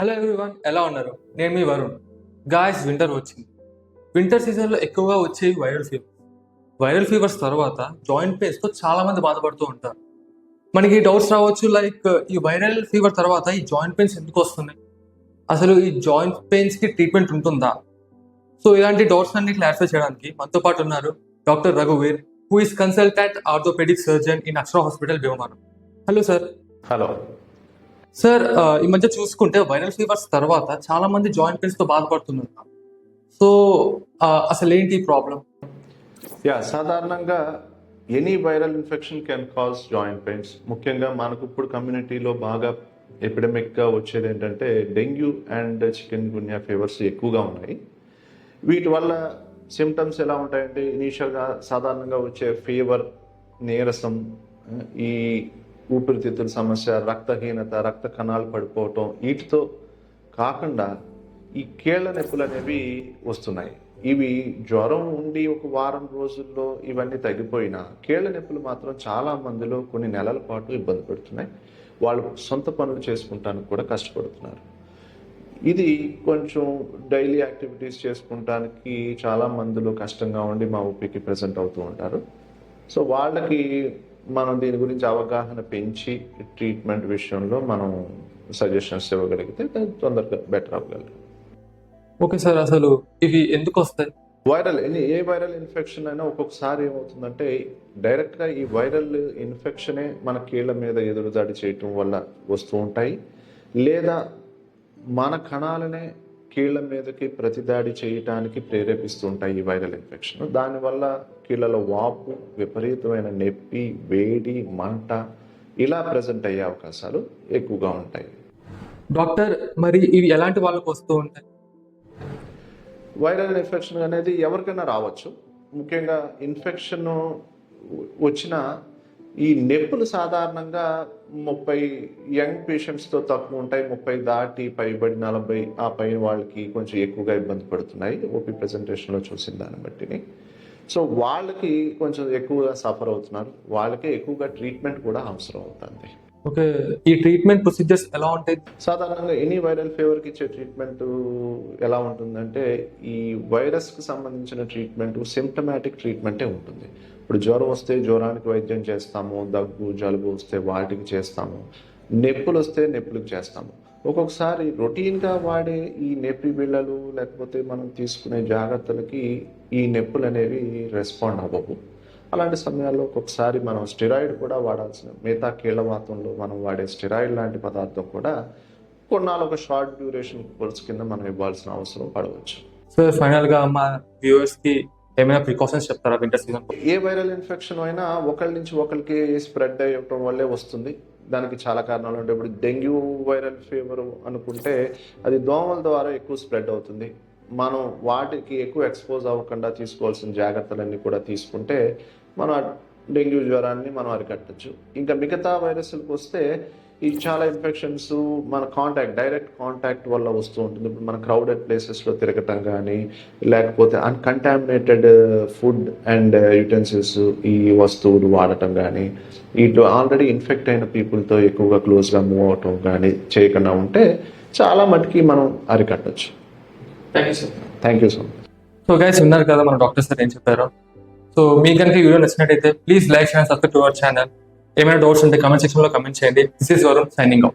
Hello everyone, ఎలా ఉన్నారు? నేను మీ వరుణ్. గాయస్, వింటర్ వచ్చింది. వింటర్ సీజన్లో ఎక్కువగా వచ్చేవి వైరల్ ఫీవర్స్ తర్వాత జాయింట్ పెయిన్స్తో చాలా మంది బాధపడుతూ ఉంటారు. మనకి డౌట్స్ రావచ్చు, లైక్ ఈ వైరల్ ఫీవర్ తర్వాత ఈ జాయింట్ పెయిన్స్ ఎందుకు వస్తున్నాయి, అసలు ఈ జాయింట్ పెయిన్స్కి ట్రీట్మెంట్ ఉంటుందా? సో ఇలాంటి డౌట్స్ అన్ని క్లారిఫై చేయడానికి మనతో పాటు ఉన్నారు డాక్టర్ రఘువీర్, who is consultant orthopaedic surgeon in Akshara hospital, Bhimavaram. Hello sir. Hello sir, ఈ మధ్య చూసుకుంటే వైరల్ ఫీవర్స్ తర్వాత చాలా మంది జాయింట్ పెయిన్స్ తో బాధపడుతున్నారు. సో అసలు ఏంటి ప్రాబ్లం? సాధారణంగా any viral infection can cause joint pains. ముఖ్యంగా మనకు ఇప్పుడు కమ్యూనిటీలో బాగా ఎపిడమిక్గా వచ్చేది ఏంటంటే డెంగ్యూ అండ్ చికెన్ గున్యా ఫీవర్స్ ఎక్కువగా ఉన్నాయి. వీటి వల్ల సిమ్టమ్స్ ఎలా ఉంటాయంటే ఇనీషియల్గా సాధారణంగా వచ్చే ఫీవర్, నీరసం, ఈ ఊపిరితిత్తుల సమస్య, రక్తహీనత, రక్త కణాలు పడిపోవటం, వీటితో కాకుండా ఈ కీళ్ళ నొప్పులు అనేవి వస్తున్నాయి. ఇవి జ్వరం ఉండి ఒక వారం రోజుల్లో ఇవన్నీ తగ్గిపోయినా కీళ్ళ నొప్పులు మాత్రం చాలా మందిలో కొన్ని నెలల పాటు ఇబ్బంది పెడుతున్నాయి. వాళ్ళు సొంత పనులు చేసుకుంటానికి కూడా కష్టపడుతున్నారు. ఇది కొంచెం డైలీ యాక్టివిటీస్ చేసుకుంటానికి చాలా మందిలో కష్టంగా ఉండి మా ఓపీకి ప్రజెంట్ అవుతూ ఉంటారు. సో వాళ్ళకి మనం దీని గురించి అవగాహన పెంచి ట్రీట్మెంట్ విషయంలో మనం సజెషన్స్ ఇవ్వగలిగితే తొందరగా బెటర్ అవ్వగలరు. ఓకే సార్, అసలు ఇవి ఎందుకు వస్తాయి? ఏ వైరల్ ఇన్ఫెక్షన్ అయినా ఒక్కొక్కసారి ఏమవుతుందంటే డైరెక్ట్గా ఈ వైరల్ ఇన్ఫెక్షనే మన కీళ్ళ మీద ఎదురుదాడి చేయటం వల్ల వస్తూ ఉంటాయి, లేదా మన కణాలనే కీళ్ళ మీదకి ప్రతిదాడి చేయటానికి ప్రేరేపిస్తూ ఉంటాయి ఈ వైరల్ ఇన్ఫెక్షన్. దానివల్ల కీళ్ళలో వాపు, విపరీతమైన నొప్పి, వేడి, మంట ఇలా ప్రజెంట్ అయ్యే అవకాశాలు ఎక్కువగా ఉంటాయి. డాక్టర్, మరి ఇవి ఎలాంటి వాళ్ళకు వస్తూ ఉంటాయి? వైరల్ ఇన్ఫెక్షన్ అనేది ఎవరికైనా రావచ్చు. ముఖ్యంగా ఇన్ఫెక్షన్ వచ్చిన ఈ నొప్పులు సాధారణంగా 30 యంగ్ పేషెంట్స్తో తక్కువ ఉంటాయి. 30 దాటి పైబడి 40 ఆ పైన వాళ్ళకి కొంచెం ఎక్కువగా ఇబ్బంది పడుతున్నాయి ఓపీ ప్రజెంటేషన్లో చూసిన దాన్ని బట్టి. సో వాళ్ళకి కొంచెం ఎక్కువగా సఫర్ అవుతున్నారు. వాళ్ళకే ఎక్కువగా ట్రీట్మెంట్ కూడా అవసరం అవుతుంది. ఓకే, ఈ ట్రీట్మెంట్ ప్రొసీజర్స్ ఎలా ఉంటాయి? సాధారణంగా ఎనీ వైరల్ ఫీవర్కి ఇచ్చే ట్రీట్మెంట్ ఎలా ఉంటుందంటే ఈ వైరస్కి సంబంధించిన ట్రీట్మెంట్ సిమ్టమాటిక్ ట్రీట్మెంటే ఉంటుంది. ఇప్పుడు జ్వరం వస్తే జ్వరానికి వైద్యం చేస్తాము, దగ్గు జలుబు వస్తే వాటికి చేస్తాము, నొప్పులు వస్తే నొప్పులకు చేస్తాము. ఒక్కొక్కసారి రొటీన్గా వాడే ఈ నొప్పి బిళ్ళలు లేకపోతే మనం తీసుకునే జాగ్రత్తలకి ఈ నొప్పులు అనేవి రెస్పాండ్ అవ్వవు. అలాంటి సమయాల్లో ఒక్కొక్కసారి మనం స్టెరాయిడ్ కూడా వాడాల్సిన, మిగతా కీళ్ళవాతంలో మనం వాడే స్టెరాయిడ్ లాంటి పదార్థం కూడా కొన్నాళ్ళు ఒక షార్ట్ డ్యూరేషన్ కోర్స్ కింద మనం ఇవ్వాల్సిన అవసరం పడవచ్చు. సో ఫైనల్గా మా వ్యూవర్స్కి ఏమైనా ప్రికాషన్స్ చెప్తారా వింటర్ సీజన్? ఏ వైరల్ ఇన్ఫెక్షన్ అయినా ఒకరి నుంచి ఒకరికి స్ప్రెడ్ అయ్యటం వల్లే వస్తుంది. దానికి చాలా కారణాలు ఉంటాయి. ఇప్పుడు డెంగ్యూ వైరల్ ఫీవర్ అనుకుంటే అది దోమల ద్వారా ఎక్కువ స్ప్రెడ్ అవుతుంది. మనం వాటికి ఎక్కువ ఎక్స్పోజ్ అవ్వకుండా తీసుకోవాల్సిన జాగ్రత్తలన్నీ కూడా తీసుకుంటే మనం డెంగ్యూ జ్వరాన్ని మనం అరికట్టచ్చు. ఇంకా మిగతా వైరస్లకు వస్తే ఈ చాలా ఇన్ఫెక్షన్స్ మన డైరెక్ట్ కాంటాక్ట్ వల్ల వస్తూ ఉంటుంది. ఇప్పుడు మన క్రౌడెడ్ ప్లేసెస్లో తిరగటం కానీ, లేకపోతే అన్కంటామినేటెడ్ ఫుడ్ అండ్ యుటెన్సిల్స్ ఈ వస్తువులు వాడటం కానీ, ఇటు ఆల్రెడీ ఇన్ఫెక్ట్ అయిన పీపుల్తో ఎక్కువగా క్లోజ్గా మూవ్ అవటం కానీ చేయకుండా ఉంటే చాలా మటుకి మనం అరికట్టచ్చు. Thank you so much. So guys, విన్నారు కదా మన డాక్టర్ సార్ ఏం చెప్పారో. సో మీకు కనుక వీడియో నచ్చినట్టయితే please like, share, subscribe to our channel. ఏమైనా డౌట్స్ ఉంటే కామెంట్ సెక్షన్లో కామెంట్ చేయండి. This is Varun signing out.